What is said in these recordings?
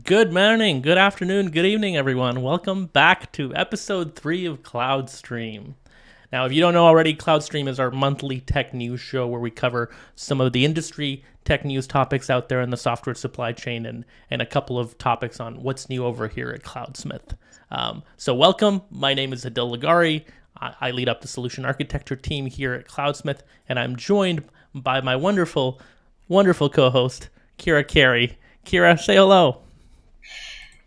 Good morning, good afternoon, good evening, everyone. Welcome back to episode 3 of Cloudstream. Now, if you don't know already, Cloudstream is our monthly tech news show where we cover some of the industry tech news topics out there in the software supply chain and a couple of topics on what's new over here at Cloudsmith. So welcome. My name is Adil Lagari. I lead up the solution architecture team here at Cloudsmith, and I'm joined by my wonderful, wonderful co-host, Kira Carey. Kira, say hello.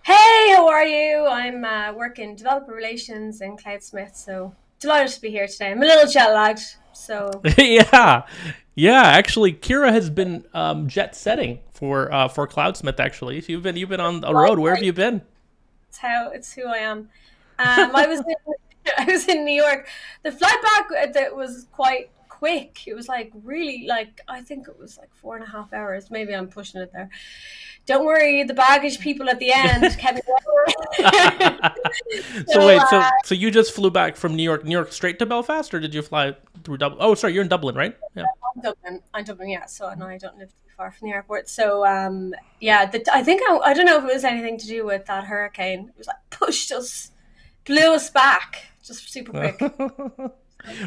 Hey, how are you? I'm working developer relations in Cloudsmith, so delighted to be here today. I'm a little jet lagged, so yeah. Actually, Kira has been jet setting for Cloudsmith. Actually, so you've been on the road. Where have you been? it's who I am. I was I was in New York. The flight back that was quite quick. It was I think it was like 4.5 hours. Maybe I'm pushing it there. Don't worry, the baggage people at the end kept me over. So wait, so you just flew back from New York straight to Belfast, or did you fly through Dublin? Oh, sorry, you're in Dublin, right? Yeah. I'm Dublin, yeah. So no, I don't live too far from the airport. So yeah, I think I don't know if it was anything to do with that hurricane. It was like pushed us, blew us back, just super quick.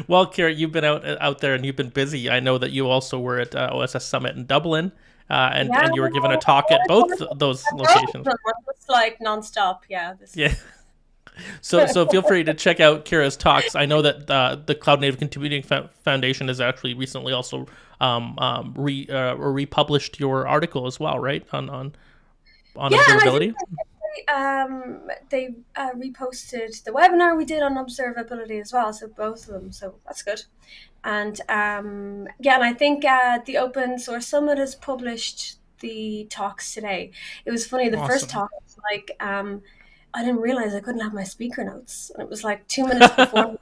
Well, Kira, you've been out there and you've been busy. I know that you also were at OSS Summit in Dublin, and you were giving a talk at both those locations. It's like nonstop, yeah. Yeah. So feel free to check out Kira's talks. I know that the Cloud Native Computing Foundation has actually recently also republished your article as well, right? On observability. They reposted the webinar we did on observability as well, so both of them. So that's good. And and I think the Open Source Summit has published the talks today. It was funny. The first talk was like, I didn't realize I couldn't have my speaker notes, and it was like 2 minutes before.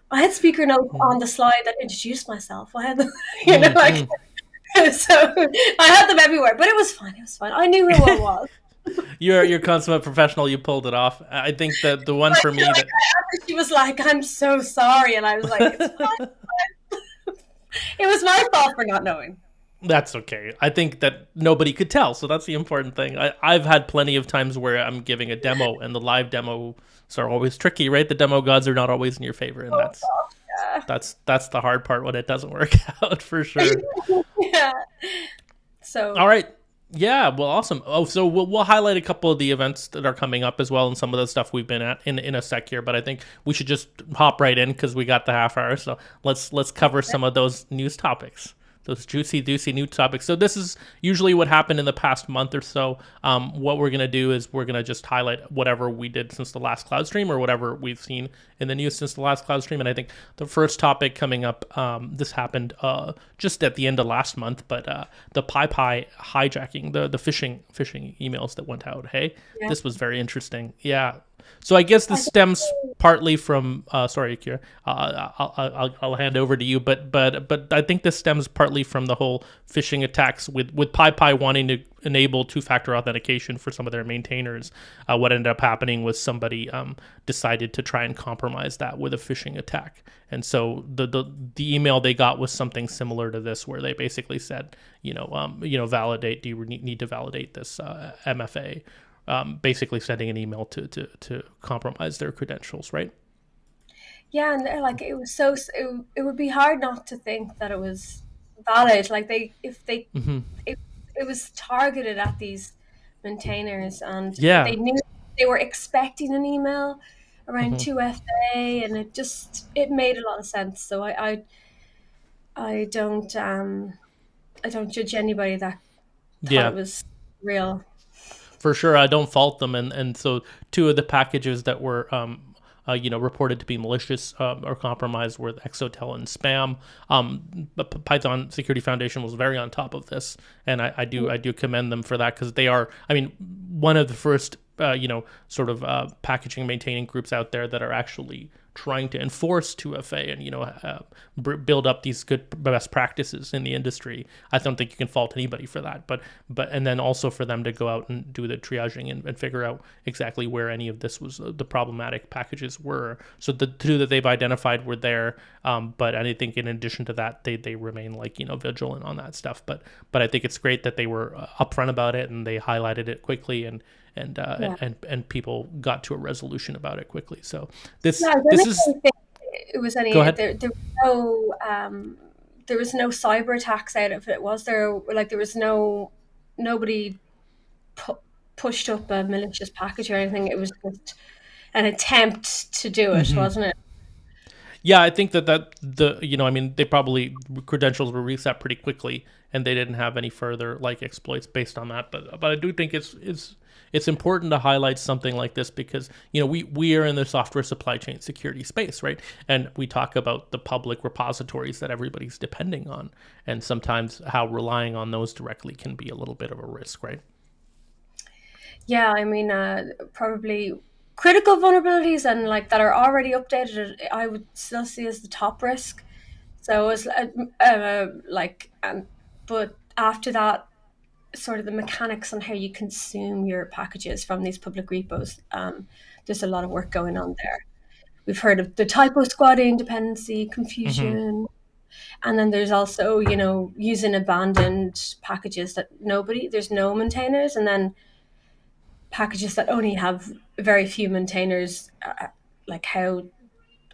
I had speaker notes on the slide that introduced myself. I had them, so I had them everywhere. But it was fine. It was fine. I knew who I was. You're a consummate professional. You pulled it off. I think that the one for me that she was like, "I'm so sorry," and I was like, "It's fine." It was my fault for not knowing. That's okay. I think that nobody could tell, so that's the important thing. I've had plenty of times where I'm giving a demo, and the live demos are always tricky, right? The demo gods are not always in your favor, and that's the hard part when it doesn't work out, for sure. Yeah. So. All right. Yeah, well, awesome. Oh, so we'll highlight a couple of the events that are coming up as well, and some of the stuff we've been at in a sec here. But I think we should just hop right in because we got the half hour. So let's cover some of those news topics, those juicy new topics. So this is usually what happened in the past month or so. What we're gonna do is we're gonna just highlight whatever we did since the last Cloudstream or whatever we've seen in the news since the last Cloudstream. And I think the first topic coming up, this happened just at the end of last month, but the PyPy hijacking, the phishing emails that went out. Hey, This was very interesting. Yeah. So I guess this stems partly from sorry, Kira. I'll hand over to you, but I think this stems partly from the whole phishing attacks with PyPy wanting to enable two-factor authentication for some of their maintainers. What ended up happening was somebody decided to try and compromise that with a phishing attack, and so the email they got was something similar to this, where they basically said, validate. Do you need to validate this MFA? Basically sending an email to compromise their credentials, right? Yeah, and it was it would be hard not to think that it was valid. Like it was targeted at these maintainers, and they knew they were expecting an email around 2FA, and it made a lot of sense. So I don't judge anybody that thought it was real. For sure, I don't fault them, and so two of the packages that were reported to be malicious or compromised were Exotel and Spam. But Python Security Foundation was very on top of this, and I do commend them for that, because they are, one of the first packaging maintaining groups out there that are actually trying to enforce 2FA and build up these good best practices in the industry. I don't think you can fault anybody for that. But and then also for them to go out and do the triaging and figure out exactly where any of this was the problematic packages were. So the two that they've identified were there, but I think in addition to that, they remain vigilant on that stuff. But I think it's great that they were upfront about it and they highlighted it quickly and people got to a resolution about it quickly. So this is. It was any Go ahead. there was no cyber attacks out of it, was there? Like there was nobody pushed up a malicious package or anything. It was just an attempt to do it, wasn't it? Yeah, I think that they probably credentials were reset pretty quickly, and they didn't have any further exploits based on that. But I do think it's important to highlight something like this because we are in the software supply chain security space, right? And we talk about the public repositories that everybody's depending on, and sometimes how relying on those directly can be a little bit of a risk, right? Yeah, I mean, probably critical vulnerabilities and that are already updated, I would still see as the top risk. So it's but after that, sort of the mechanics on how you consume your packages from these public repos, there's a lot of work going on there. We've heard of the typo squatting, dependency confusion, and then there's also using abandoned packages that there's no maintainers, and then packages that only have very few maintainers, how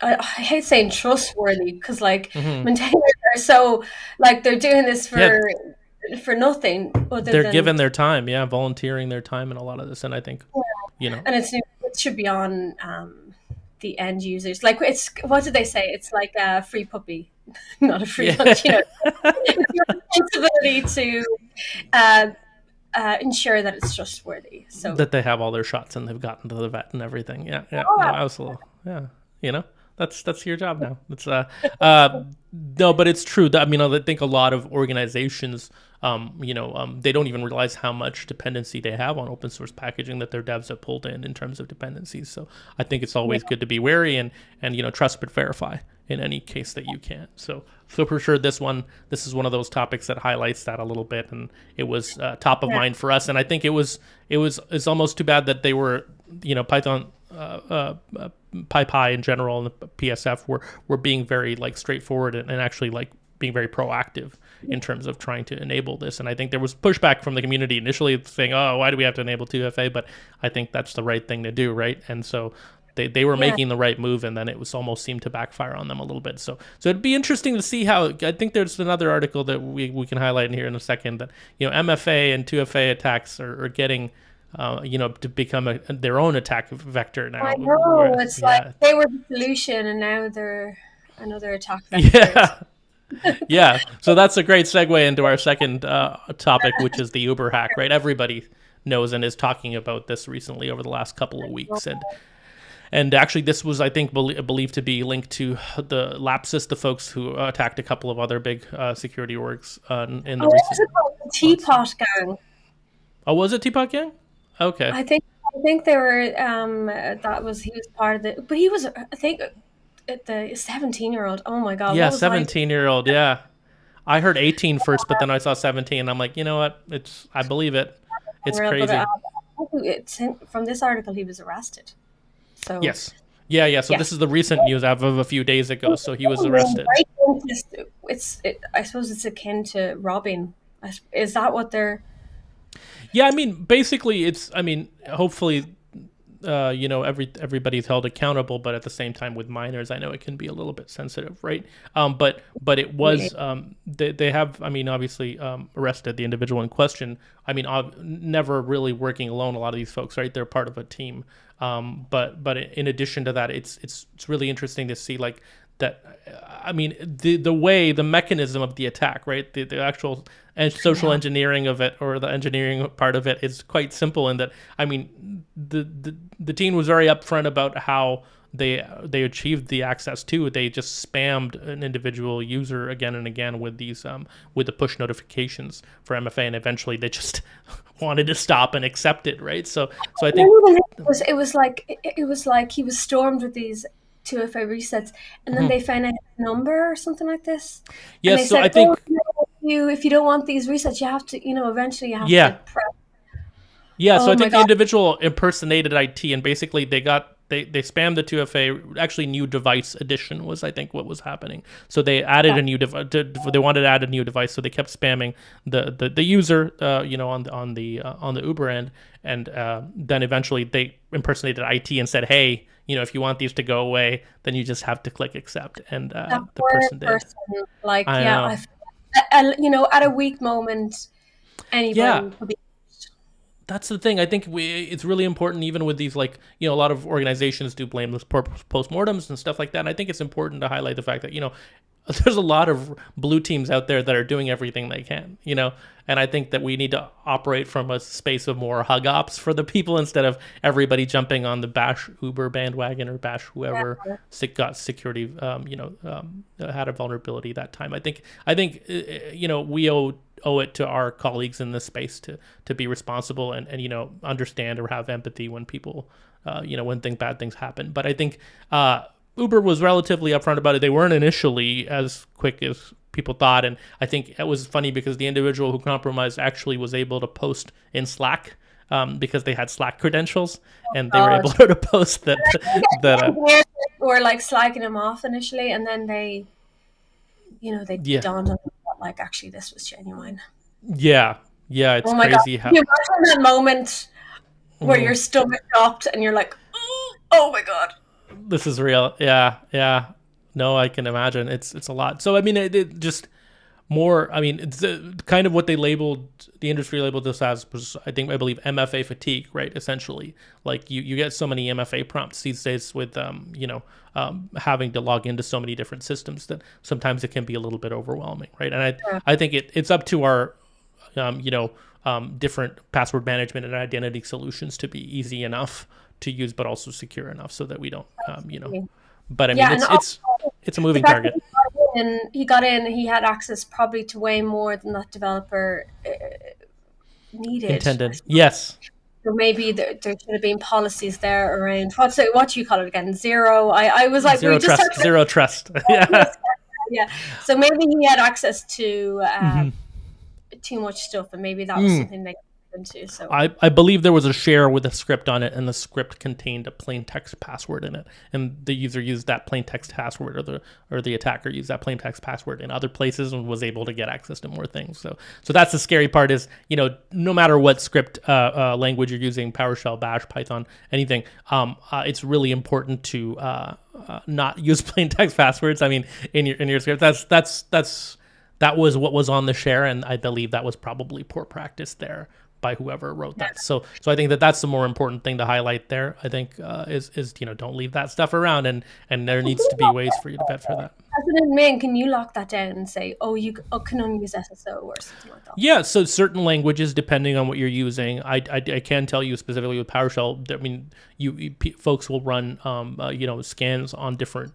I hate saying trustworthy because maintainers are so they're doing this for nothing other they're than giving their time, volunteering their time in a lot of this, and I think and it should be on the end users. It's what did they say? It's like a free puppy, not a free lunch. It's your responsibility to ensure that it's trustworthy, so that they have all their shots and they've gotten to the vet and everything. No, absolutely. That's your job now. It's no, but it's true. I think a lot of organizations, they don't even realize how much dependency they have on open source packaging that their devs have pulled in terms of dependencies. So I think it's always good to be wary and trust but verify in any case that you can. So for sure, this is one of those topics that highlights that a little bit, and it was top of mind for us. And I think it's almost too bad that they were, Python, PyPy in general, and the PSF were being very straightforward and actually being very proactive in terms of trying to enable this. And I think there was pushback from the community initially saying, oh, why do we have to enable 2FA? But I think that's the right thing to do, right? And so they were making the right move, and then it was almost seemed to backfire on them a little bit. So it'd be interesting to see how. I think there's another article that we can highlight in here in a second that MFA and 2FA attacks are getting to become their own attack vector now. I know, it's like they were the solution and now they're another attack vector. Yeah. So that's a great segue into our second topic, which is the Uber hack, right? Everybody knows and is talking about this recently over the last couple of weeks. And actually, this was, I think, believed to be linked to the Lapsus, the folks who attacked a couple of other big security orgs in the recent. The Teapot Gang. Oh, was it Teapot Gang? Okay. I think they were. He was part of it, but he was. I think the 17-year-old. Oh my god. Yeah, 17-year-old. Yeah, I heard 18 first, but then I saw 17. I'm like, you know what? I believe it. It's crazy. From this article, he was arrested. So yes. Yeah. So this is the recent news of a few days ago. So he was arrested. I suppose it's akin to robbing. Is that what they're? Yeah, basically, hopefully, everybody's held accountable, but at the same time, with minors, I know it can be a little bit sensitive, right? But it was they have, obviously, arrested the individual in question. Never really working alone. A lot of these folks, right? They're part of a team. But in addition to that, it's really interesting to see that. The mechanism of the attack, right? The actual social engineering of it, or the engineering part of it, is quite simple in that, the team was very upfront about how they achieved the access to it. They just spammed an individual user again and again with these with the push notifications for MFA, and eventually they just wanted to stop and accept it, right? So I think it was like he was stormed with these 2FA resets, and then Mhm. they found out a number or something like this, and Yeah, they so I said, "Oh, think you if you don't want these resets, you have to, eventually you have to yeah, press." yeah, so Oh I my think the god! individual impersonated IT, and basically they spammed the 2FA. Actually, new device addition was, I think, what was happening. So they added a new device. They wanted to add a new device, so they kept spamming the user, on the Uber end, and then eventually they impersonated IT and said, hey, if you want these to go away, then you just have to click accept, and That the poor person did. person, like, I yeah, know. at a weak moment, Yeah, anybody could be. that's the thing. I think it's really important, even with these, like, a lot of organizations do blameless postmortems and stuff like that. And I think it's important to highlight the fact that there's a lot of blue teams out there that are doing everything they can. And I think that we need to operate from a space of more hug ops for the people instead of everybody jumping on the bash Uber bandwagon or bash whoever got security, had a vulnerability that time. I think we owe it to our colleagues in this space to be responsible and understand or have empathy when people when bad things happen. But I think Uber was relatively upfront about it. They weren't initially as quick as people thought, and I think it was funny because the individual who compromised actually was able to post in Slack, because they had Slack credentials, and they were God. able to post that that Engineers were like slagging him off initially, and then they yeah, dawned on them that, like, actually this was genuine. yeah, yeah. It's Oh my god! crazy Can how. you imagine that moment where Mm, your stomach dropped and you're like, "Oh my god!" this is real. Yeah, yeah. No, I can imagine. It's a lot. So I mean, it just more. I mean, it's kind of what the industry labeled this as was, I believe, MFA fatigue, right? Essentially, like you get so many MFA prompts these days with having to log into so many different systems that sometimes it can be a little bit overwhelming, right? And I think it's up to our um, you know different password management and identity solutions to be easy enough to use, but also secure enough so that we don't But I mean, Yeah, and it's a the moving fact that target. he had access probably to way more than that developer needed. I Intended. suppose. Yes. So maybe there should have been policies there around what do you call it again? Zero. I was like, we Zero just trust. started. Zero trust. Yeah. Yeah. So maybe he had access to Mhm. too much stuff, and maybe that was Mm. something they got into. So I believe there was a share with a script on it, and the script contained a plain text password in it, and the user used that plain text password, or the attacker used that plain text password in other places and was able to get access to more things. So that's the scary part is no matter what script language you're using, PowerShell, Bash, Python, anything, it's really important to not use plain text passwords. I mean, in your script, that was what was on the share, and I believe that was probably poor practice there by whoever wrote that. So I think that that's the more important thing to highlight there. I think is don't leave that stuff around, and there needs to be ways for you to vet for that. as an admin, can you lock that down and say, "Oh, can only use SSO," or something like that? Yeah, so certain languages, depending on what you're using, I can tell you specifically with PowerShell. I mean, folks will run scans on different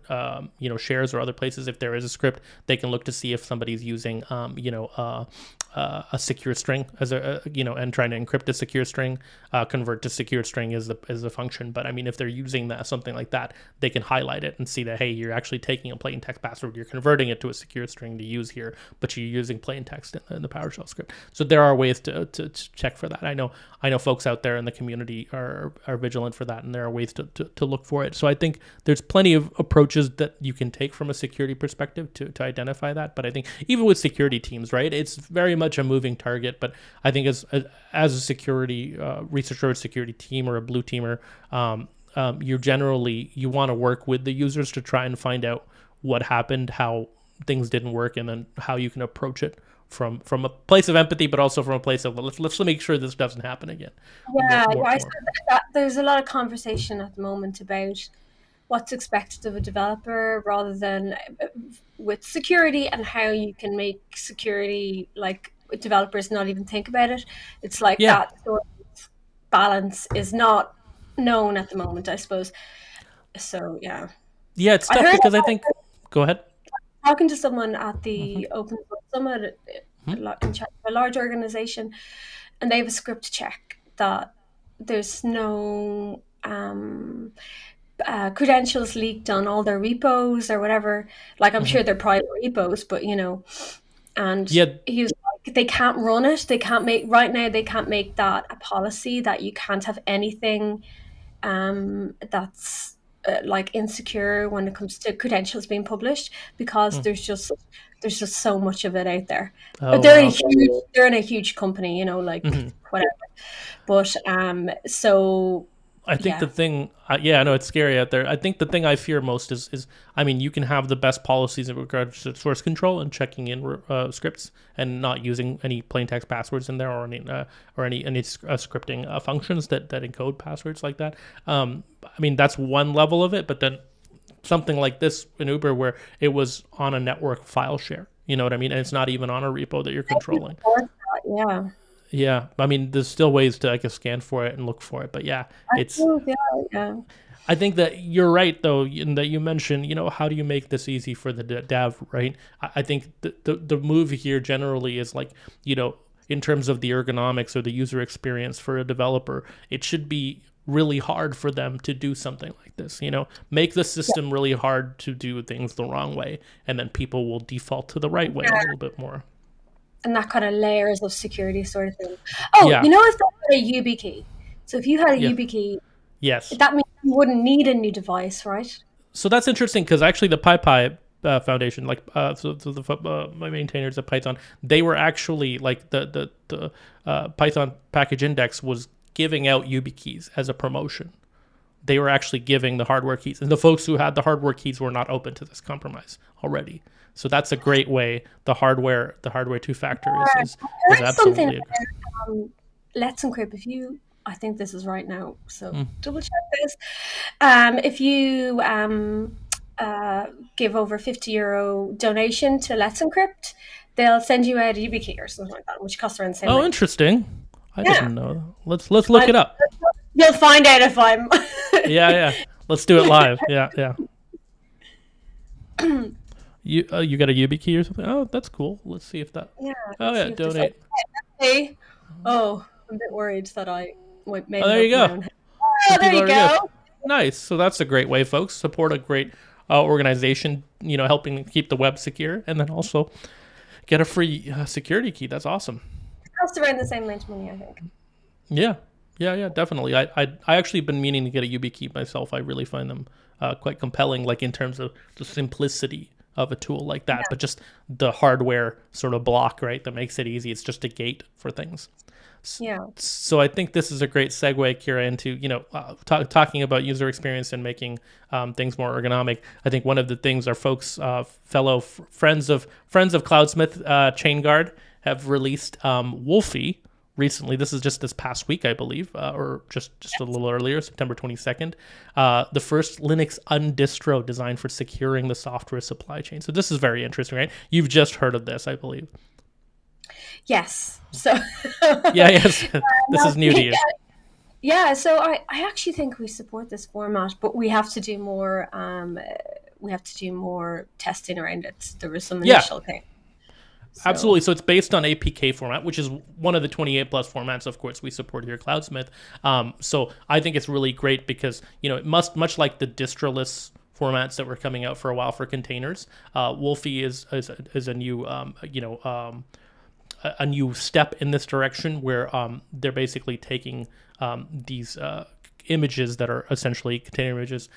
shares or other places. If there is a script, they can look to see if somebody's using a secure string as and trying to encrypt a secure string. Convert to secure string is the function. But I mean, if they're using something like that, they can highlight it and see that, hey, you're actually taking a plain text password, you're converting it to a secure string to use here, but you're using plain text in the PowerShell script. So there are ways to check for that. I know folks out there in the community are vigilant for that, and there are ways to look for it. So I think there's plenty of approaches that you can take from a security perspective to identify that. But I think even with security teams, right, it's very much a moving target. But I think as a security researcher, or a security team, or a blue teamer, you want to work with the users to try and find out what happened, how things didn't work, and then how you can approach it from a place of empathy, but also from a place of, well, let's make sure this doesn't happen again. More, Yeah, more, I more. said that there's a lot of conversation at the moment about what's expected of a developer rather than with security, and how you can make security, like, developers not even think about it. It's like Yeah, that sort of balance is not known at the moment, I suppose. So yeah, yeah, it's I tough heard because I think. Go ahead. talking to someone at Mm-hmm. the Open Source Summit, Hmm. in charge of a large organization, and they have a script check that there's no credentials leaked on all their repos or whatever. Like, I'm Hmm. sure they're private repos, but and Yeah. he was like, they can't run it. They can't make right now. They can't make that a policy that you can't have anything that's like insecure when it comes to credentials being published, because Mm. there's just so much of it out there. Oh They're a wow. huge they're in a huge company, like Hmm. whatever. But so I think the yeah, thing, yeah, I know it's scary out there. I think the thing I fear most is, I mean, you can have the best policies in regards to source control and checking in scripts and not using any plain text passwords in there, or any scripting functions that encode passwords like that. I mean, that's one level of it, but then something like this in Uber where it was on a network file share. You know what I mean? And it's not even on a repo that you're controlling. yeah. Yeah, I mean, there's still ways to, I guess, scan for it and look for it, but yeah, I it's. think, yeah, yeah. I think that you're right, though, in that you mentioned, how do you make this easy for the dev, right? I think the move here generally is like, in terms of the ergonomics or the user experience for a developer, it should be really hard for them to do something like this. Make the system really hard to do things the wrong way, and then people will default to the right way a little bit more. And that kind of layers of security sort of thing. Oh, Yeah. if they had a YubiKey. So if you had a Yeah. YubiKey, Yes. that means you wouldn't need a new device, right? So that's interesting because actually the PyPy Foundation, like so the my maintainers at Python, they were actually like the Python package index was giving out YubiKeys as a promotion. They were actually giving the hardware keys, and the folks who had the hardware keys were not open to this compromise already. So that's a great way. The hardware two factor is Heard something absolutely a about Let's Encrypt. I think this is right now, so mm. double check this. If you give over €50 donation to Let's Encrypt, they'll send you out a YubiKey or something like that, which costs around the same Oh, amount. interesting. I Yeah, didn't know. Let's look it up. you'll find out if I'm. Yeah, yeah. Let's do it live. Yeah, yeah. You got a YubiKey or something? Oh, that's cool. Let's see if that. Yeah, Oh let's yeah, see if this. donate. Hey, oh, I'm a bit worried that I made Oh, it there up you in my go. own head. Some Oh, there people you are good. go. Nice. So that's a great way, folks. Support a great organization. Helping keep the web secure, and then also get a free security key. That's awesome. It costs around the same amount of money, I think. Yeah, yeah, definitely. I actually been meaning to get a YubiKey myself. I really find them quite compelling, like in terms of the simplicity of a tool like that, but just the hardware sort of block, right, that makes it easy. It's just a gate for things. Yeah. So I think this is a great segue, Kira, into talking about user experience and making things more ergonomic. I think one of the things our folks, friends of Cloudsmith, ChainGuard, have released Wolfie recently. This is just this past week, I believe, or just a little earlier, September 22nd. The first Linux undistro designed for securing the software supply chain. So this is very interesting, right? You've just heard of this, I believe. Yes. So. Yeah. Yes. This is new to you. Yeah. So I actually think we support this format, but we have to do more. We have to do more testing around it. There was some initial thing. So. Absolutely. So it's based on APK format, which is one of the 28 plus formats, of course, we support here at Cloudsmith. So I think it's really great because, it much like the distroless formats that were coming out for a while for containers, Wolfie is a new, a new step in this direction where they're basically taking these images that are essentially container images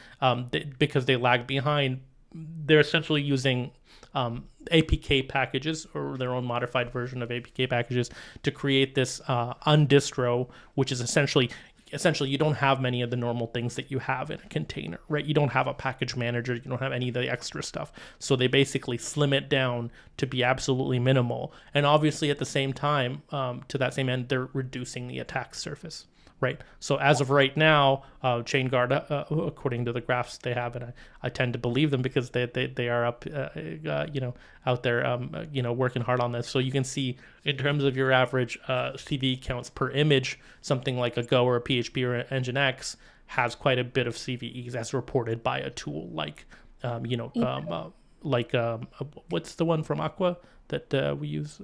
because they lag behind. They're essentially using APK packages or their own modified version of APK packages to create this undistro, which is essentially you don't have many of the normal things that you have in a container, right? You don't have a package manager, you don't have any of the extra stuff. So they basically slim it down to be absolutely minimal. And obviously at the same time, to that same end, they're reducing the attack surface, right? So as of right now, ChainGuard, according to the graphs they have, and I tend to believe them because they are up, out there, working hard on this. So you can see in terms of your average CV counts per image, something like a Go or a PHP or an Nginx has quite a bit of CVEs as reported by a tool like, what's the one from Aqua that we use?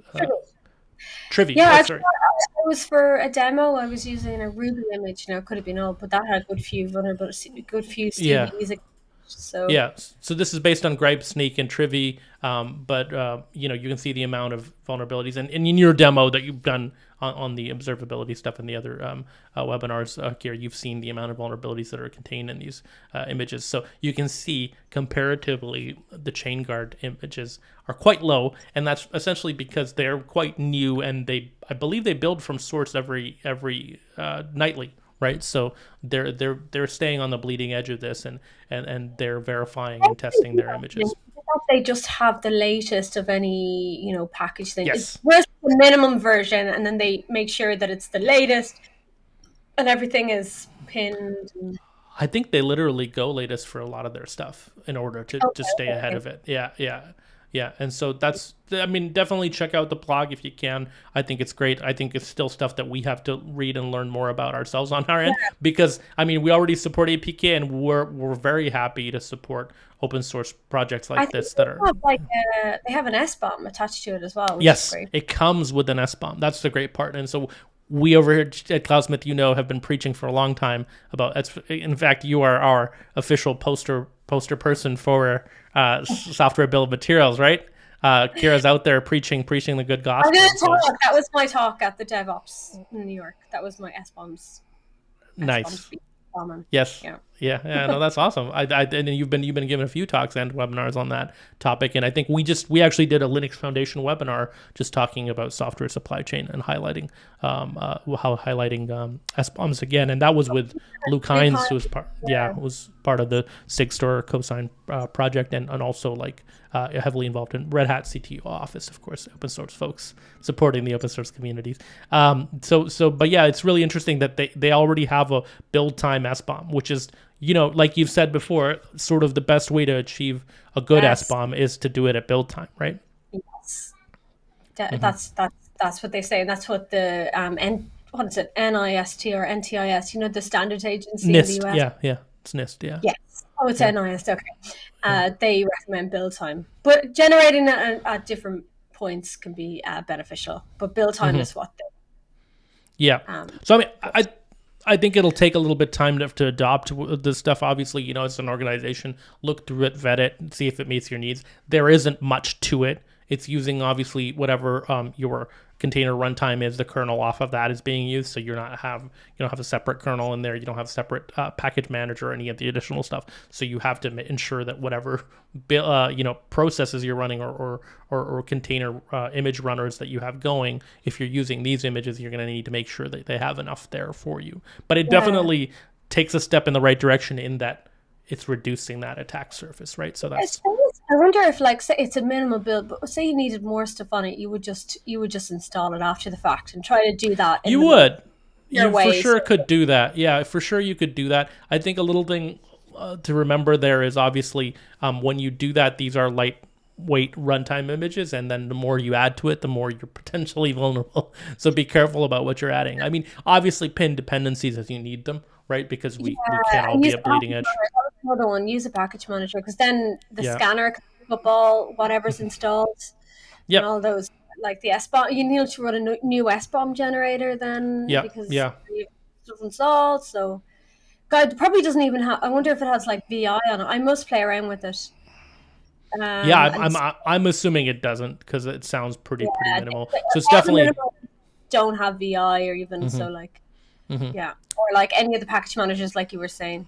Trivi. Yeah, Oh, actually, sorry. it was for a demo. I was using a Ruby image. Now, it could have been old, but that had a good few vulnerabilities, good few Yeah. CVEs. So Yeah, so this is based on Gripe, Sneak, and Trivi, but you can see the amount of vulnerabilities, and in your demo that you've done on the observability stuff and the other webinars here, you've seen the amount of vulnerabilities that are contained in these images. So you can see comparatively the chain guard images are quite low, and that's essentially because they're quite new, and I believe they build from source every nightly, right? So they're staying on the bleeding edge of this, and they're verifying and testing their images. they just have the latest of any, package thing. It's Yes, just the minimum version, and then they make sure that it's the latest and everything is pinned. I think they literally go latest for a lot of their stuff in order to Okay, stay okay, ahead okay. of it. Yeah, yeah, yeah. And so I mean, definitely check out the blog if you can. I think it's great. I think it's still stuff that we have to read and learn more about ourselves on our end, Yeah, because I mean, we already support APK, and we're very happy to support open source projects I like think this that are. they have an S bomb attached to it as well, which is Yes, great. it comes with an SBOM. That's the great part. And so we over here at Cloudsmith, have been preaching for a long time about. In fact, you are our official poster person for software bill of materials, right? Kira's out there preaching the good I'm gospel. going And to so talk. That was my talk at the DevOps in New York. That was my S bomb nice. speech. Bombing. Yes. Yeah. Yeah. Yeah. No, that's awesome. And you've been given a few talks and webinars on that topic, and I think we actually did a Linux Foundation webinar just talking about software supply chain and highlighting SBOMs again, and that was with Luke Luke Hines, who Hines, was part yeah. was part of the SigStore cosign project, and also like heavily involved in Red Hat CTO office, of course, open source folks supporting the open source communities. But yeah, it's really interesting that they already have a build time SBOM, which is, like you've said before, sort of the best way to achieve a good Yes. SBOM is to do it at build time, right? Yes. That's what they say, and that's what the what is it, NIST or NTIS? The standards agency in the NIST, US. yeah, yeah, it's NIST, yeah, Yes. Oh, it's yeah, NIST. Okay. yeah. They recommend build time, but generating it at different points can be beneficial. But build time Mm-hmm. is what they Yeah. um. So I mean, Force. I think it'll take a little bit of time to adopt this stuff. Obviously, it's an organization. Look through it, vet it, and see if it meets your needs. There isn't much to it. It's using obviously whatever your container runtime is. The kernel off of that is being used, so you don't have a separate kernel in there. You don't have a separate package manager or any of the additional stuff. So you have to ensure that whatever processes you're running or container image runners that you have going, if you're using these images, you're going to need to make sure that they have enough there for you. But it Yeah. definitely takes a step in the right direction in that it's reducing that attack surface, right? So I that's suppose I wonder if, like, say it's a minimal build, but say you needed more stuff on it, you would just install it after the fact and try to do that in you the most would. secure You for way. So sure could do that. Yeah, for sure you could do that. I think a little thing to remember there is obviously when you do that, these are lightweight runtime images, and then the more you add to it, the more you're potentially vulnerable. So be careful about what you're adding. I mean, obviously pin dependencies as you need them, right? Because we can't all and be use at a bleeding package edge. manager. That was another one. Use a package manager because then the Yeah. scanner can pick up all whatever's installed and Yep. all those. Like the S bomb, you need to run a new S bomb generator then Yeah. because Yeah. you have stuff installed. So God, it probably doesn't even have. I wonder if it has like VI on it. I must play around with it. Yeah. And I'm assuming it doesn't because it sounds pretty yeah, minimal. So it's all the definitely. minimal don't have VI or even so like Mhm. yeah, or like any of the package managers, like you were saying.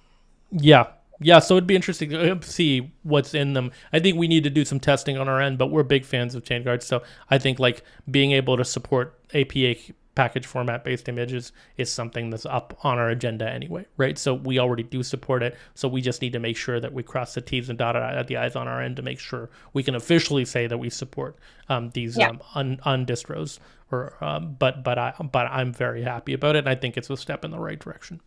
Yeah. Yeah, so it'd be interesting to see what's in them. I think we need to do some testing on our end, but we're big fans of chain guards. So I think like being able to support APA package format based images is something that's up on our agenda anyway, right? So we already do support it. So we just need to make sure that we cross the T's and dot the I's on our end to make sure we can officially say that we support these Yeah. distros. But I'm very happy about it, and I think it's a step in the right direction.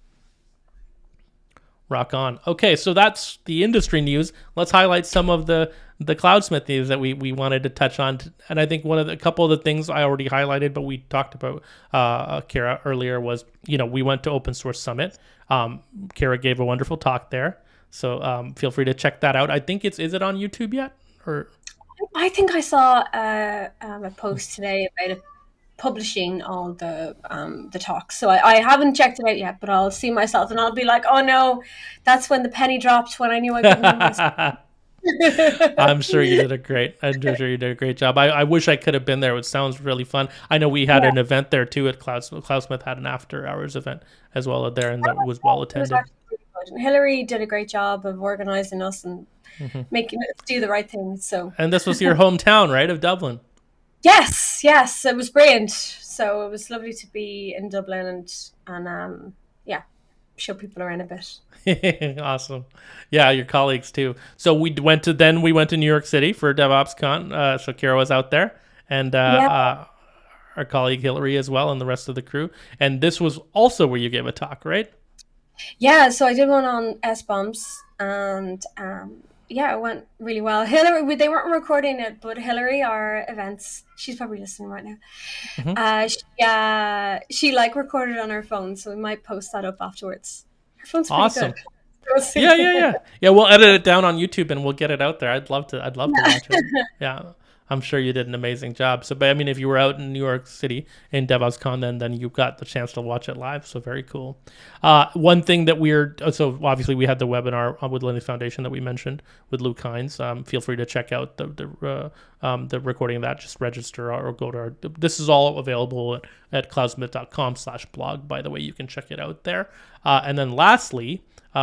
Rock on. Okay, so that's the industry news. Let's highlight some of the Cloudsmith news that we wanted to touch on. And I think a couple of the things I already highlighted, but we talked about Kara earlier was, we went to Open Source Summit. Kara gave a wonderful talk there, so feel free to check that out. I think is it on YouTube yet? Or I think I saw a post today about it publishing all the talks. So I haven't checked it out yet, but I'll see myself and I'll be like, oh no, that's when the penny dropped when I knew I couldn't be myself. I'm sure you did a great. I'm sure you did a great job. I wish I could have been there. It sounds really fun. I know we had Yeah, an event there too at Cloudsmith had an after hours event as well there, and that was well it was attended. actually really good. And Hillary did a great job of organizing us and making us do the right thing. So And this was your hometown, right, of Dublin? yes, yes, it was brilliant. So it was lovely to be in Dublin and yeah, show people around a bit. Awesome. Yeah, your colleagues too. So we went to New York City for DevOps Con. So Kira was out there, and Yeah, our colleague Hillary as well, and the rest of the crew. And this was also where you gave a talk, right? yeah. So I did one on S bombs, and yeah, it went really well. Hillary, they weren't recording it, but Hillary, our events, she's probably listening right now. Hmm. She like recorded on her phone, so we might post that up afterwards. Her phone's pretty good. Awesome. We'll see. Yeah, we'll edit it down on YouTube and we'll get it out there. I'd love to watch it. Yeah. I'm sure you did an amazing job. So, but I mean, if you were out in New York City in DevOpsCon, then you got the chance to watch it live. So very cool. One thing that so obviously we had the webinar with Linux Foundation that we mentioned with Luke Hines. Feel free to check out the recording of that. Just register or go to our. This is all available at cloudsmith.com/blog. By the way, you can check it out there. And then lastly,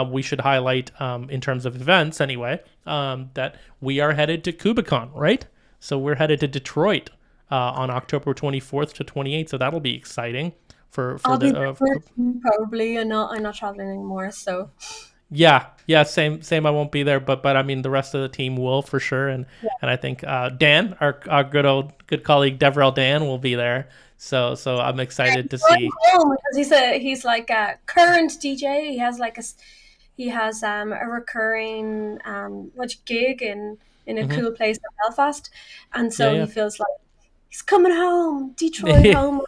we should highlight in terms of events anyway that we are headed to KubeCon, right? So we're headed to Detroit on October 24th to 28th. So that'll be exciting for I'll be the there for probably. I'm not traveling anymore, so yeah, same. I won't be there, but I mean the rest of the team will for sure, and I think Dan, our good colleague Devrel Dan, will be there. So I'm excited to see. because he's like a current DJ. He has a recurring gig in a Hmm. cool place in Belfast, and so he Yeah, feels like he's coming home, Detroit yeah. home.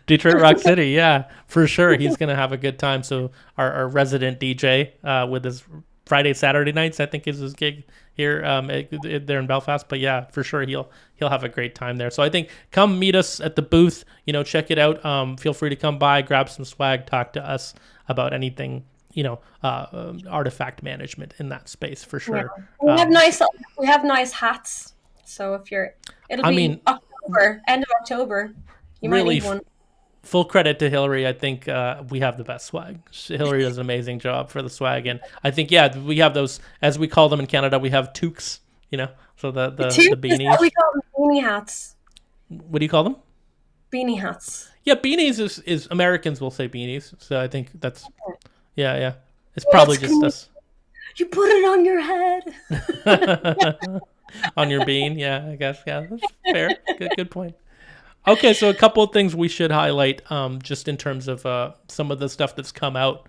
Detroit Rock City, yeah, for sure. He's gonna have a good time. So our resident DJ with his Friday, Saturday nights, I think is his gig here there in Belfast. But yeah, for sure he'll have a great time there. So I think come meet us at the booth. Check it out. Feel free to come by, grab some swag, talk to us about anything. Artifact management in that space for Yeah. sure. We have nice hats. So it'll I be mean, October, end of October. You might really, need one. full credit to Hillary. I think we have the best swag. Hillary does an amazing job for the swag, and I think we have those, as we call them in Canada. We have toques, so the beanies. We call them beanie hats. What do you call them? Beanie hats. Yeah, beanies is Americans will say beanies. So I think that's yeah. It's Well, probably that's just cool. us You put it on your head. on your bean. Yeah, I guess. Yeah, that's fair. Good point. Okay, so a couple of things we should highlight, just in terms of some of the stuff that's come out,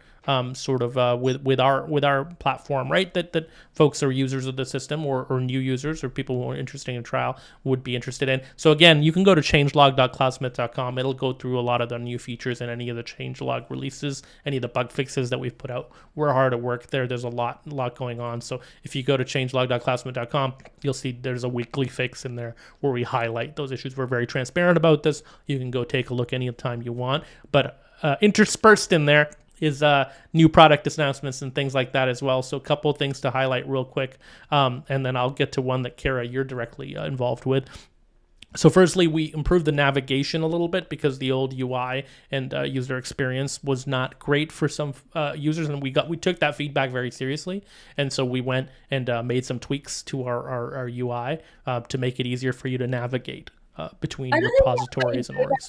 sort of with our platform, right? That folks are users of the system or new users or people who are interested in trial would be interested in. So again, you can go to changelog.cloudsmith.com. It'll go through a lot of the new features and any of the changelog releases, any of the bug fixes that we've put out. We're hard at work there. There's a lot going on. So if you go to changelog.cloudsmith.com, you'll see there's a weekly fix in there where we highlight those issues. We're very transparent about this. You can go take a look anytime you want. But interspersed in there is new product announcements and things like that as well. So a couple of things to highlight real quick, and then I'll get to one that Kara, you're directly involved with. So firstly, we improved the navigation a little bit because the old UI and user experience was not great for some users, and we took that feedback very seriously, and so we went and made some tweaks to our UI to make it easier for you to navigate between repositories and orgs.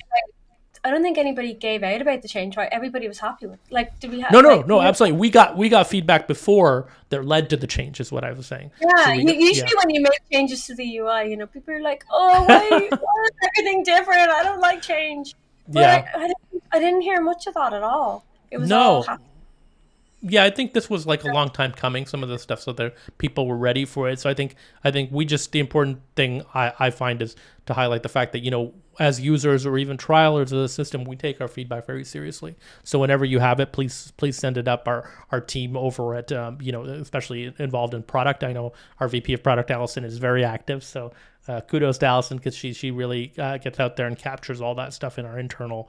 I don't think anybody gave out about the change, right? Everybody was happy with. Like, did we have? No, absolutely. We got feedback before that led to the change, is what I was saying. Yeah, So usually when you make changes to the UI, people are like, "Oh, why is everything different? I don't like change." But yeah. I didn't hear much of that at all. It was all No. happy. Yeah, I think this was like a long time coming, some of the stuff, so that people were ready for it. So I think the important thing I find is to highlight the fact that, as users or even trialers of the system, we take our feedback very seriously. So whenever you have it, please send it up. Our team over at, especially involved in product. I know our VP of product, Allison, is very active. So kudos to Allison because she really gets out there and captures all that stuff in our internal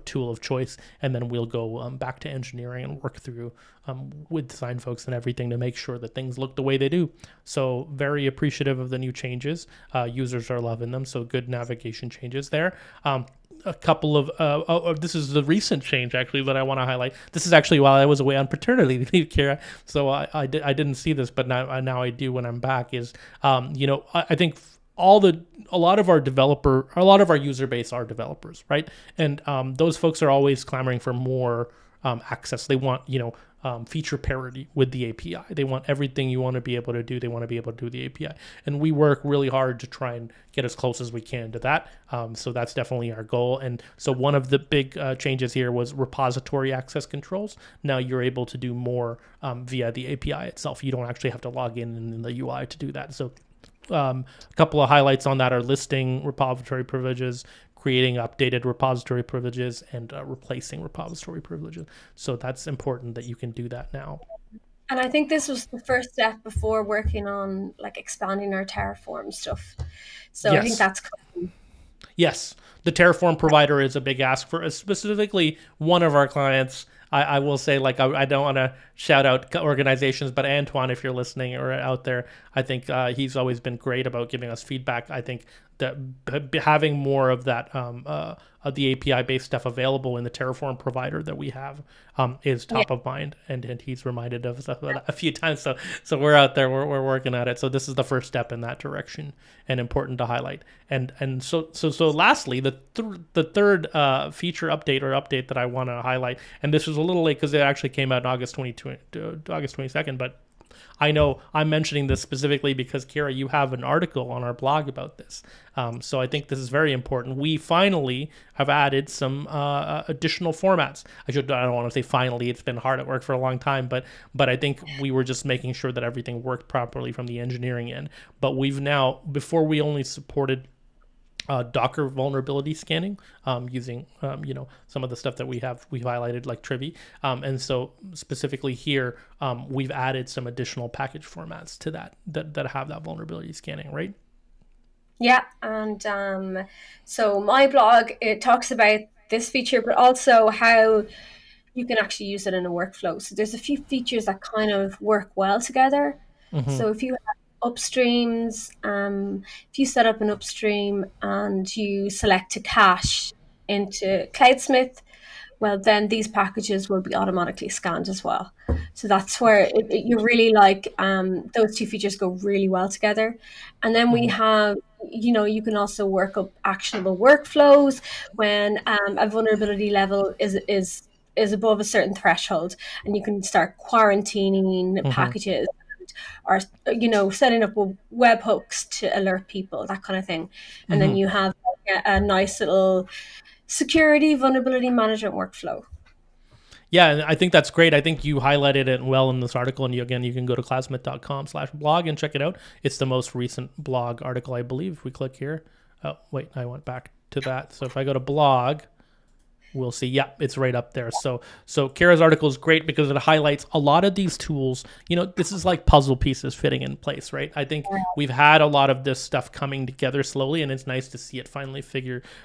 tool of choice, and then we'll go back to engineering and work through with design folks and everything to make sure that things look the way they do. So very appreciative of the new changes. Users are loving them, so good navigation changes there. A couple of this is the recent change actually that I want to highlight. This is actually while I was away on paternity leave, Kira. So I didn't see this, but now I do when I'm back. Is I think a lot of our user base are developers, right? And those folks are always clamoring for more access. They want feature parity with the API. They want everything you want to be able to do. They want to be able to do the API, and we work really hard to try and get as close as we can to that. So that's definitely our goal. And so one of the big changes here was repository access controls. Now you're able to do more via the API itself. You don't actually have to log in the UI to do that. So a couple of highlights on that are listing repository privileges, creating updated repository privileges, and replacing repository privileges. So that's important that you can do that now. And I think this was the first step before working on like expanding our Terraform stuff. So I think Yes. that's cool. Yes. The Terraform provider is a big ask for specifically one of our clients. I will say, like, I don't want to shout out organizations, but Antoine, if you're listening or out there, I think he's always been great about giving us feedback. I think that having more of that of the API based stuff available in the Terraform provider that we have is Yeah. top of mind, and he's reminded of us a few times. So we're out there, we're working at it. So this is the first step in that direction, and important to highlight. And so lastly, the third feature update that I want to highlight, and this was a little late because it actually came out in August 22nd, but I know I'm mentioning this specifically because, Kira, you have an article on our blog about this. So I think this is very important. We finally have added some additional formats. I don't want to say finally. It's been hard at work for a long time, but I think we were just making sure that everything worked properly from the engineering end. But we've now, before we only supported Docker vulnerability scanning using some of the stuff that we've highlighted like Trivy, and so specifically here we've added some additional package formats to that have that vulnerability scanning, right? Yeah, and so my blog, it talks about this feature, but also how you can actually use it in a workflow. So there's a few features that kind of work well together. Mm-hmm. So if you have upstreams, if you set up an upstream and you select to cache into Cloudsmith, well, then these packages will be automatically scanned as well. So that's where you really like those two features go really well together. And then we Mm-hmm. have, you can also work up actionable workflows when a vulnerability level is above a certain threshold, and you can start quarantining Mm-hmm. packages or setting up webhooks to alert people, that kind of thing. And then Mm-hmm. you have a nice little security vulnerability management workflow. Yeah, and I think that's great. I think you highlighted it well in this article, and you can go to cloudstream.com/blog and check it out. It's the most recent blog article, I believe. If we click here, oh wait, I went back to that. So if I go to blog, we'll see. Yeah, it's right up there. So Kara's article is great because it highlights a lot of these tools. This is like puzzle pieces fitting in place, right? I think we've had a lot of this stuff coming together slowly, and it's nice to see it finally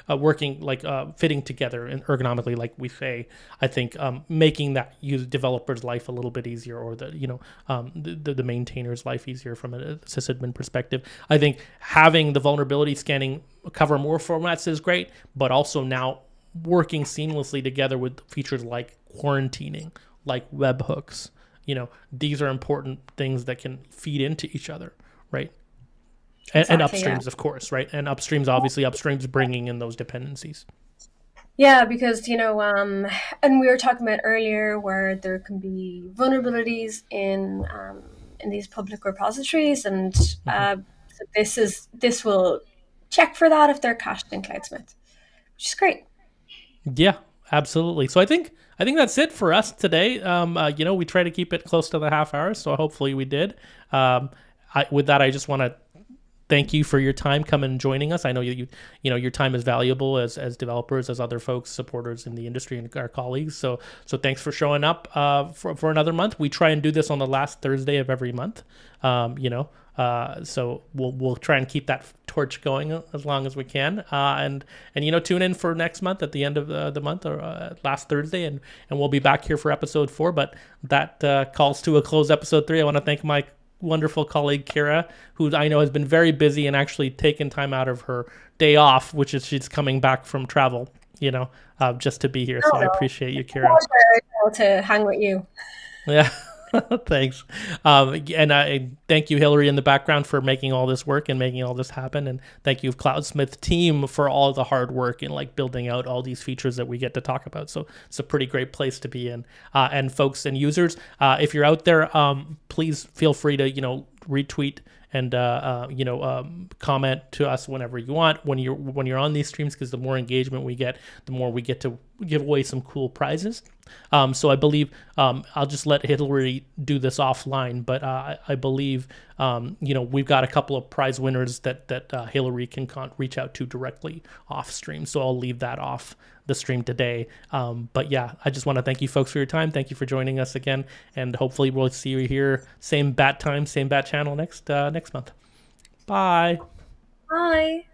working, like fitting together and ergonomically, like we say. I think making that developer's life a little bit easier, or the maintainer's life easier from a sysadmin perspective. I think having the vulnerability scanning cover more formats is great, but also now working seamlessly together with features like quarantining, like webhooks. These are important things that can feed into each other, right? And Exactly, yeah. upstreams, of course, right? And upstreams bringing in those dependencies. Yeah, because and we were talking about earlier where there can be vulnerabilities in these public repositories, and Mm-hmm. so this will check for that if they're cached in Cloudsmith, which is great. Yeah, absolutely. So I think that's it for us today. We try to keep it close to the half hour, so hopefully we did. With that, I just want to thank you for your time coming and joining us. I know your time is valuable as developers, as other folks, supporters in the industry, and our colleagues. So thanks for showing up for another month. We try and do this on the last Thursday of every month. So we'll try and keep that torch going as long as we can. And tune in for next month at the end of the month, or last Thursday, and we'll be back here for episode 4. But that calls to a close episode 3. I want to thank my wonderful colleague Kira, who I know has been very busy and actually taken time out of her day off, which is she's coming back from travel, just to be here. So Oh I no, appreciate you, it's a Kira. pleasure to hang with you. Yeah. Thanks. And I thank you, Hillary, in the background for making all this work and making all this happen. And thank you, Cloudsmith team, for all the hard work in like building out all these features that we get to talk about. So it's a pretty great place to be in. And folks and users, if you're out there, please feel free to, retweet and comment to us whenever you want when you're on these streams, because the more engagement we get, the more we get to give away some cool prizes. So I believe I'll just let Hillary do this offline, but I believe we've got a couple of prize winners that Hillary can reach out to directly off stream. So I'll leave that off the stream today. But yeah, I just want to thank you folks for your time. Thank you for joining us again, and hopefully we'll see you here same bat time, same bat channel next month. Bye. Bye.